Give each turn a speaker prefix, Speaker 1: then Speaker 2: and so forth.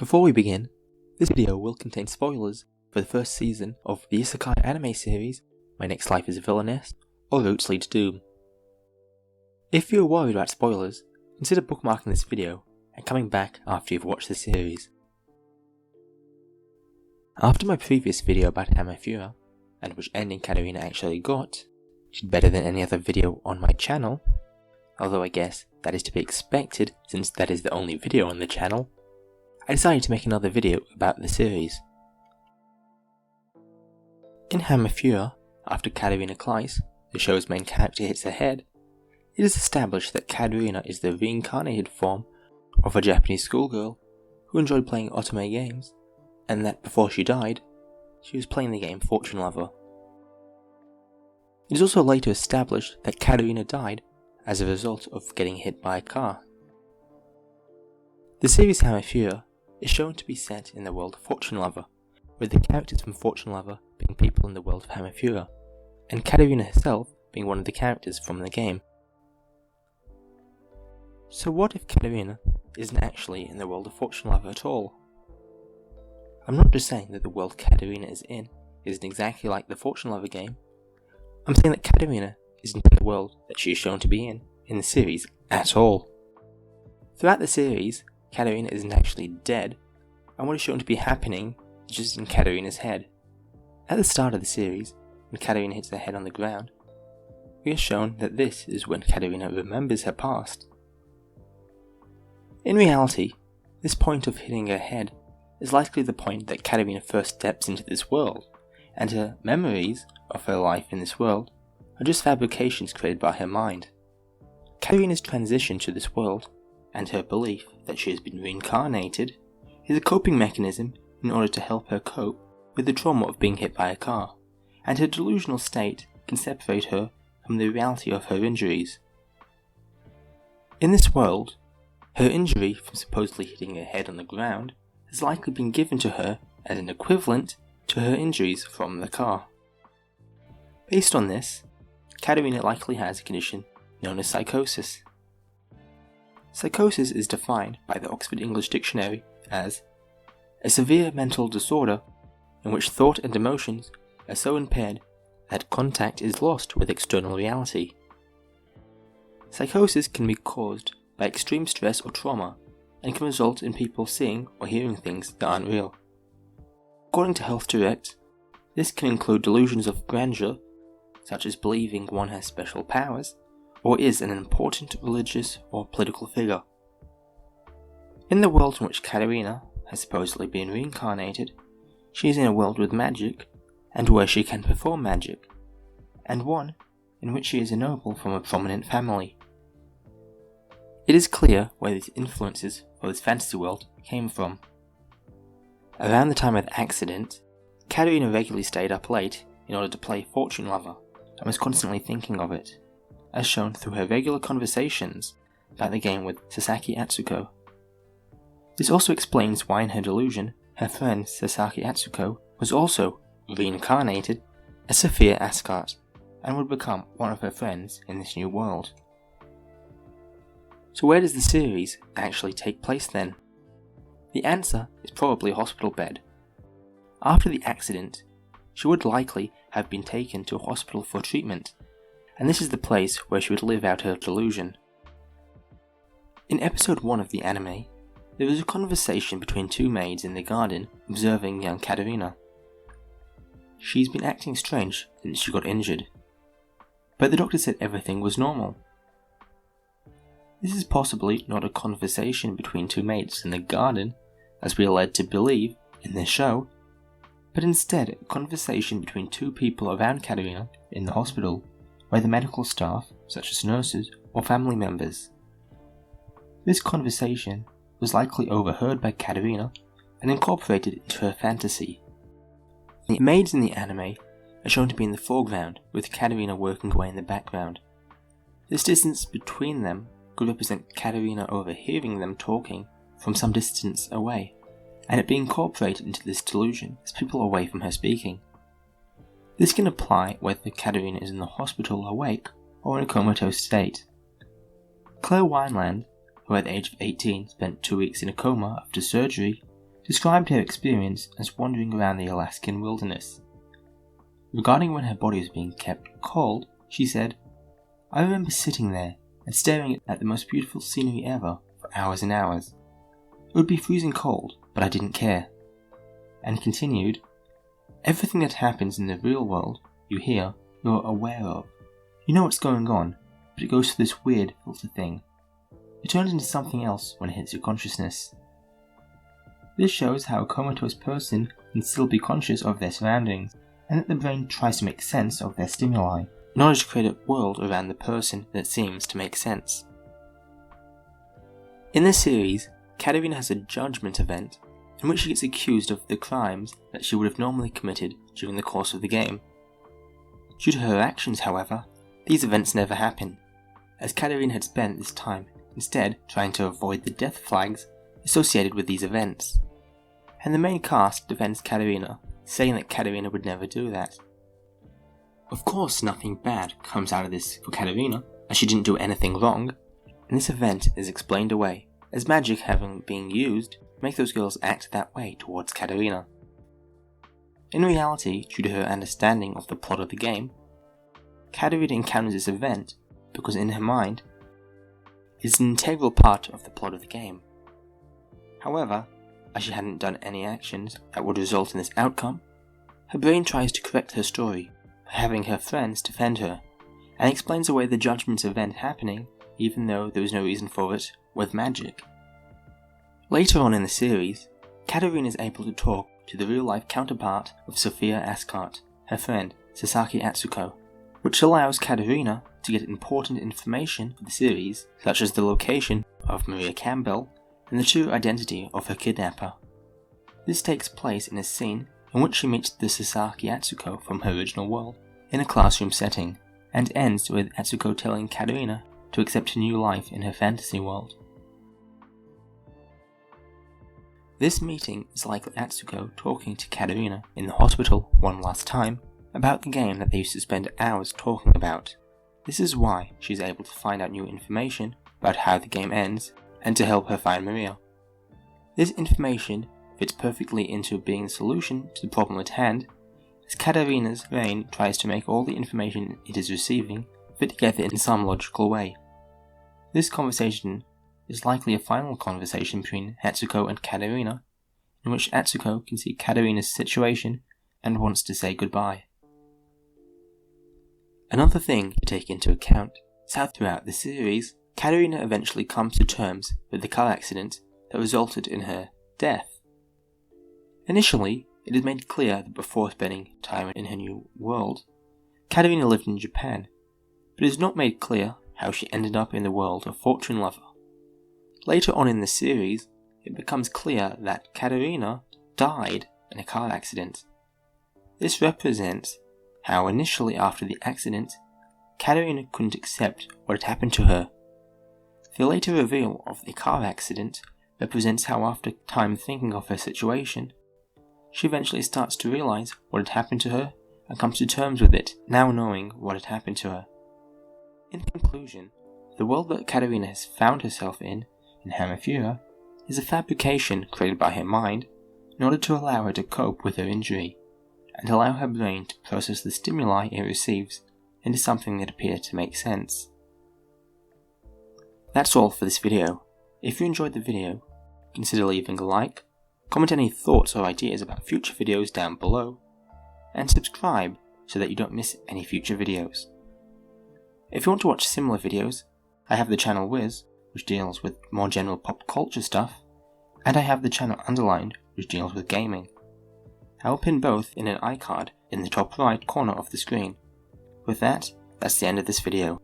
Speaker 1: Before we begin, this video will contain spoilers for the first season of the isekai anime series My Next Life is Villainess or Routes Lead to Doom. If you're worried about spoilers, consider bookmarking this video and coming back after you've watched the series. After my previous video about Hamefura, and which ending Katarina actually got, did better than any other video on my channel, although I guess that is to be expected since that is the only video on the channel, I decided to make another video about the series. In Hamefura, after Katarina Claes, the show's main character, hits her head, it is established that Katarina is the reincarnated form of a Japanese schoolgirl who enjoyed playing otome games, and that before she died, she was playing the game Fortune Lover. It is also later established that Katarina died as a result of getting hit by a car. The series Hamefura is shown to be set in the world of Fortune Lover, with the characters from Fortune Lover being people in the world of Hamefura, and Katarina herself being one of the characters from the game. So what if Katarina isn't actually in the world of Fortune Lover at all? I'm not just saying that the world Katarina is in isn't exactly like the Fortune Lover game. I'm saying that Katarina isn't in the world that she is shown to be in the series at all. Throughout the series, Katarina isn't actually dead, and what is shown to be happening is just in Katarina's head. At the start of the series, when Katarina hits her head on the ground, we are shown that this is when Katarina remembers her past. In reality, this point of hitting her head is likely the point that Katarina first steps into this world, and her memories of her life in this world are just fabrications created by her mind. Katarina's transition to this world, and her belief that she has been reincarnated, is a coping mechanism in order to help her cope with the trauma of being hit by a car, and her delusional state can separate her from the reality of her injuries. In this world, her injury from supposedly hitting her head on the ground has likely been given to her as an equivalent to her injuries from the car. Based on this, Katarina likely has a condition known as psychosis. Psychosis is defined by the Oxford English Dictionary as a severe mental disorder in which thought and emotions are so impaired that contact is lost with external reality. Psychosis can be caused by extreme stress or trauma and can result in people seeing or hearing things that aren't real. According to Health Direct, this can include delusions of grandeur, such as believing one has special powers, or is an important religious or political figure. In the world in which Katarina has supposedly been reincarnated, she is in a world with magic, and where she can perform magic, and one in which she is a noble from a prominent family. It is clear where these influences for this fantasy world came from. Around the time of the accident, Katarina regularly stayed up late in order to play Fortune Lover, and was constantly thinking of it, as shown through her regular conversations about the game with Sasaki Atsuko. This also explains why in her delusion, her friend Sasaki Atsuko was also reincarnated as Sophia Ascart, and would become one of her friends in this new world. So where does the series actually take place then? The answer is probably a hospital bed. After the accident, she would likely have been taken to a hospital for treatment, and this is the place where she would live out her delusion. In episode 1 of the anime, there is a conversation between two maids in the garden observing young Katarina. She's been acting strange since she got injured, but the doctor said everything was normal. This is possibly not a conversation between two maids in the garden, as we are led to believe in this show, but instead a conversation between two people around Katarina in the hospital, where the medical staff, such as nurses or family members. This conversation was likely overheard by Katarina and incorporated into her fantasy. The maids in the anime are shown to be in the foreground, with Katarina working away in the background. This distance between them could represent Katarina overhearing them talking from some distance away, and it being incorporated into this delusion as people away from her speaking. This can apply whether Katarina is in the hospital awake or in a comatose state. Claire Wineland, who at the age of 18 spent 2 weeks in a coma after surgery, described her experience as wandering around the Alaskan wilderness. Regarding when her body was being kept cold, she said, "I remember sitting there and staring at the most beautiful scenery ever for hours and hours. It would be freezing cold, but I didn't care." And continued, "Everything that happens in the real world, you hear, you're aware of. You know what's going on, but it goes through this weird filter thing. It turns into something else when it hits your consciousness." This shows how a comatose person can still be conscious of their surroundings, and that the brain tries to make sense of their stimuli, in order to create a world around the person that seems to make sense. In this series, Katarina has a judgment event in which she gets accused of the crimes that she would have normally committed during the course of the game. Due to her actions, however, these events never happen, as Katarina had spent this time instead trying to avoid the death flags associated with these events. And the main cast defends Katarina, saying that Katarina would never do that. Of course, nothing bad comes out of this for Katarina, as she didn't do anything wrong, and this event is explained away, as magic having been used to make those girls act that way towards Katarina. In reality, due to her understanding of the plot of the game, Katarina encounters this event because in her mind, it is an integral part of the plot of the game. However, as she hadn't done any actions that would result in this outcome, her brain tries to correct her story by having her friends defend her, and explains away the judgment event happening even though there was no reason for it with magic. Later on in the series, Katarina is able to talk to the real-life counterpart of Sophia Ascart, her friend Sasaki Atsuko, which allows Katarina to get important information for the series, such as the location of Maria Campbell and the true identity of her kidnapper. This takes place in a scene in which she meets the Sasaki Atsuko from her original world in a classroom setting, and ends with Atsuko telling Katarina to accept a new life in her fantasy world. This meeting is like Atsuko talking to Katarina in the hospital one last time about the game that they used to spend hours talking about. This is why she's able to find out new information about how the game ends and to help her find Maria. This information fits perfectly into being the solution to the problem at hand, as Katarina's brain tries to make all the information it is receiving fit together in some logical way. This conversation is likely a final conversation between Atsuko and Katarina, in which Atsuko can see Katarina's situation and wants to say goodbye. Another thing to take into account is how throughout the series, Katarina eventually comes to terms with the car accident that resulted in her death. Initially, it is made clear that before spending time in her new world, Katarina lived in Japan, but it is not made clear how she ended up in the world of Fortune Lover. Later on in the series, it becomes clear that Katarina died in a car accident. This represents how initially after the accident, Katarina couldn't accept what had happened to her. The later reveal of the car accident represents how after time thinking of her situation, she eventually starts to realize what had happened to her and comes to terms with it, now knowing what had happened to her. In conclusion, the world that Katarina has found herself in Hamefura, is a fabrication created by her mind in order to allow her to cope with her injury, and allow her brain to process the stimuli it receives into something that appear to make sense. That's all for this video. If you enjoyed the video, consider leaving a like, comment any thoughts or ideas about future videos down below, and subscribe so that you don't miss any future videos. If you want to watch similar videos, I have the channel Wiz, which deals with more general pop culture stuff, and I have the channel Underlined, which deals with gaming. I will pin both in an iCard in the top right corner of the screen. With that, that's the end of this video.